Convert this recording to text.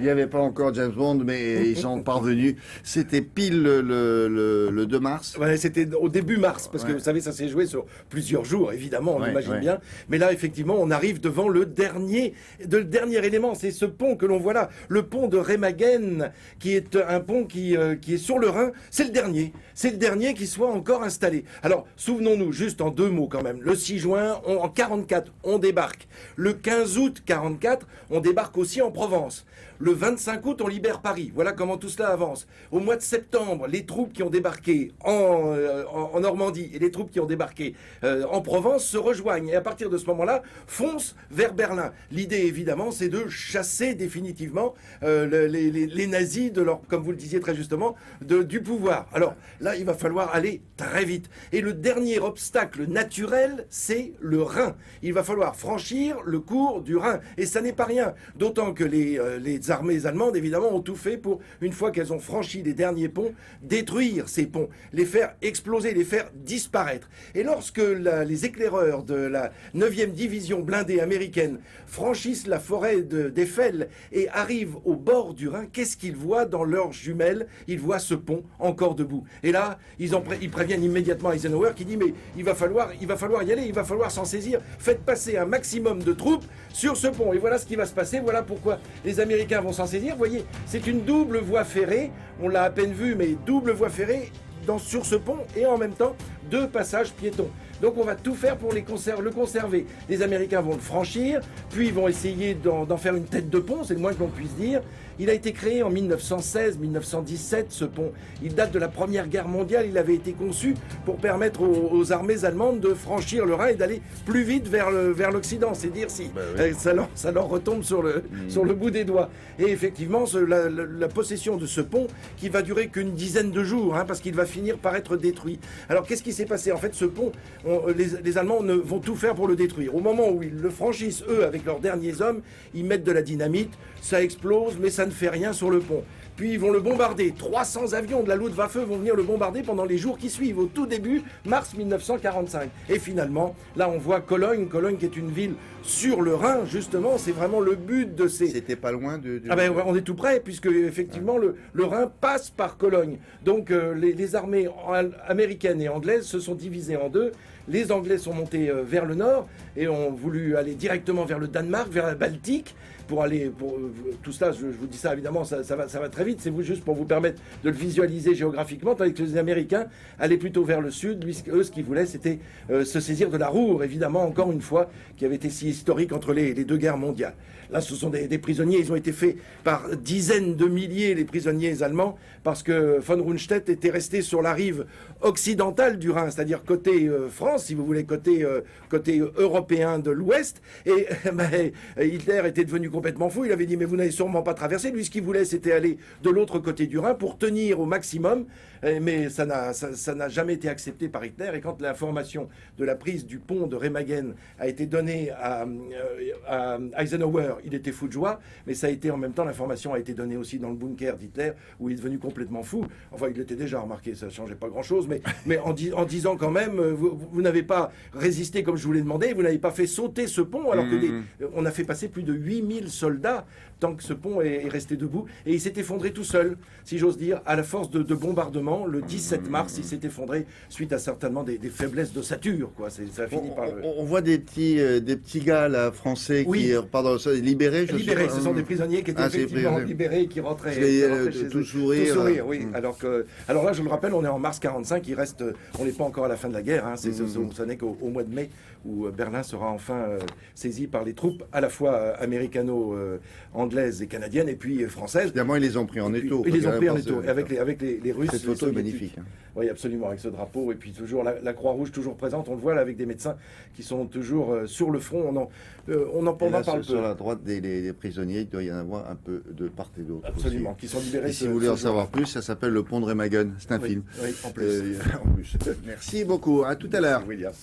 n'y avait pas encore James Bond, mais ils sont parvenus. C'était pile le 2 mars. Ouais, c'était au début mars, parce que vous savez, ça s'est joué sur plusieurs jours, évidemment, on imagine bien. Mais là, effectivement, on arrive devant le dernier élément. C'est ce pont que l'on voit là, le pont de Remagen, qui est un pont qui est sur le Rhin. C'est le dernier. C'est le dernier qui soit encore installé. Alors, souvenons-nous, juste en 2 mots quand même. Le 6 juin, en 44, on débarque. Le 15 août 44, on débarque aussi en Provence. Le 25 août, on libère Paris. Voilà comment tout cela avance. Au mois de septembre, les troupes qui ont débarqué en Normandie et les troupes qui ont débarqué en Provence se rejoignent. Et à partir de ce moment-là, foncent vers Berlin. L'idée, évidemment, c'est de chasser définitivement les nazis, comme vous le disiez très justement, du pouvoir. Alors là, il va falloir aller très vite. Et le dernier obstacle naturel, c'est le Rhin. Il va falloir franchir le cours du Rhin. Et ça n'est pas rien. D'autant que les armées allemandes, évidemment, ont tout fait pour, une fois qu'elles ont franchi les derniers ponts, détruire ces ponts, les faire exploser, les faire disparaître. Et lorsque les éclaireurs de la 9e division blindée américaine franchissent la forêt d'Eiffel et arrivent au bord du Rhin, qu'est-ce qu'ils voient dans leurs jumelles? Ils voient ce pont encore debout. Et là, ils préviennent immédiatement Eisenhower qui dit mais il va falloir y aller, il va falloir s'en saisir. Faites passer un maximum de troupes sur ce pont. Et voilà ce qui va se passer. Voilà pourquoi les Américains vont s'en saisir. Vous voyez, c'est une double voie ferrée. On l'a à peine vu, mais double voie ferrée sur ce pont et en même temps 2 passages piétons. Donc on va tout faire pour le conserver. Les Américains vont le franchir, puis ils vont essayer d'en faire une tête de pont, c'est le moins qu'on puisse dire. Il a été créé en 1916-1917, ce pont. Il date de la Première Guerre mondiale. Il avait été conçu pour permettre aux armées allemandes de franchir le Rhin et d'aller plus vite vers l'Occident. C'est dire si ça leur retombe sur le bout des doigts. Et effectivement, la possession de ce pont, qui va durer qu'une dizaine de jours, parce qu'il va finir par être détruit. Alors qu'est-ce qui s'est passé? En fait, ce pont, les Allemands vont tout faire pour le détruire. Au moment où ils le franchissent, eux, avec leurs derniers hommes, ils mettent de la dynamite, ça explose, mais ça ne fait rien sur le pont. Puis ils vont le bombarder. 300 avions de la Luftwaffe vont venir le bombarder pendant les jours qui suivent, au tout début, mars 1945. Et finalement, là on voit Cologne qui est une ville sur le Rhin, justement, c'est vraiment le but de ces... C'était pas loin Ah ben on est tout près, puisque effectivement le Rhin passe par Cologne. Donc les armées américaines et anglaises se sont divisées en 2. Les Anglais sont montés vers le nord et ont voulu aller directement vers le Danemark, vers la Baltique, pour tout ça, je vous dis ça évidemment, ça va très vite, c'est juste pour vous permettre de le visualiser géographiquement, tandis que les Américains allaient plutôt vers le sud. Eux, ce qu'ils voulaient, c'était se saisir de la Ruhr, évidemment, encore une fois, qui avait été si historique entre les 2 guerres mondiales. Là, ce sont des prisonniers, ils ont été faits par dizaines de milliers, les prisonniers allemands, parce que von Rundstedt était resté sur la rive occidentale du Rhin, c'est-à-dire côté France, si vous voulez, côté européen de l'Ouest, et Hitler était devenu complètement fou, il avait dit mais vous n'avez sûrement pas traversé. Lui, ce qu'il voulait, c'était aller de l'autre côté du Rhin pour tenir au maximum, mais ça n'a jamais été accepté par Hitler. Et quand l'information de la prise du pont de Remagen a été donnée à Eisenhower, il était fou de joie, mais ça a été en même temps, l'information a été donnée aussi dans le bunker d'Hitler, où il est devenu complètement fou. Enfin, il l'était déjà, remarqué, ça ne changeait pas grand-chose, mais en disant quand même, vous n'avez pas résisté comme je vous l'ai demandé, vous n'avez pas fait sauter ce pont, alors on a fait passer plus de 8000 soldats tant que ce pont est resté debout, et il s'est effondré tout seul, si j'ose dire, à la force de bombardement. Le 17 mars, il s'est effondré suite à certainement des faiblesses d'ossature, quoi. Ça a fini par... On voit des petits gars là, français qui, pardon, libérés. Libérés, ce sont des prisonniers qui étaient effectivement libérés et qui rentraient chez tout eux. sourire. Tout sourire, oui. Alors là, je le rappelle, on est en mars 45, on n'est pas encore à la fin de la guerre, ça n'est qu'au mois de mai où Berlin sera enfin saisi par les troupes à la fois américano-anglaises et canadiennes et puis françaises. Évidemment, ils les ont pris en étau. Ils les ont pris en étau, avec les Russes. Cette photo est magnifique. Oui, absolument, avec ce drapeau et puis toujours la Croix-Rouge toujours présente. On le voit là avec des médecins qui sont toujours sur le front. On en parle peu. Sur la droite des prisonniers, il doit y en avoir un peu de part et d'autre. Absolument, aussi. qui sont libérés. Et si vous voulez en savoir plus, ça s'appelle Le Pont de Remagen. C'est un film. Oui, en plus. Merci beaucoup. À tout à l'heure. William.